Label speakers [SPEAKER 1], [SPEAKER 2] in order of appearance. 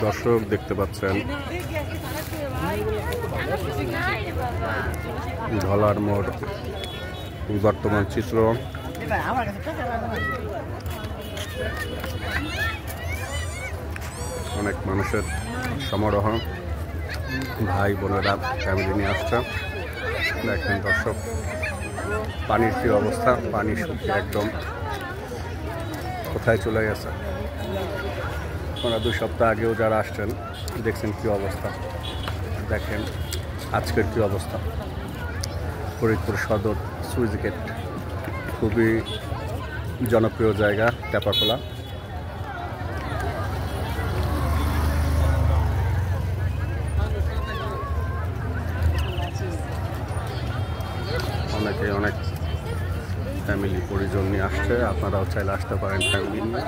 [SPEAKER 1] দর্শক দেখতে পাচ্ছেন ধলার মোড় বর্তমান চিত্র। অনেক মানুষের সমারোহ, ভাই বোনেরা ফ্যামিলি নিয়ে আসছে। দেখেন দর্শক পানির কি অবস্থা, পানি শুকিয়ে একদম কোথায় চলে গেছে। ওরা 2 সপ্তাহ আগেও যারা আসছেন দেখছেন কি অবস্থা, দেখেন আজকের কি অবস্থা। ফরিদপুর সদর সুইচ গেট খুবই জনপ্রিয় জায়গা, টেপাখোলা। অনেকে অনেক ফ্যামিলি পরিজন নিয়ে আসছে, আপনারাও চাইলে আসতে পারেন ফ্যামিলি নিয়ে।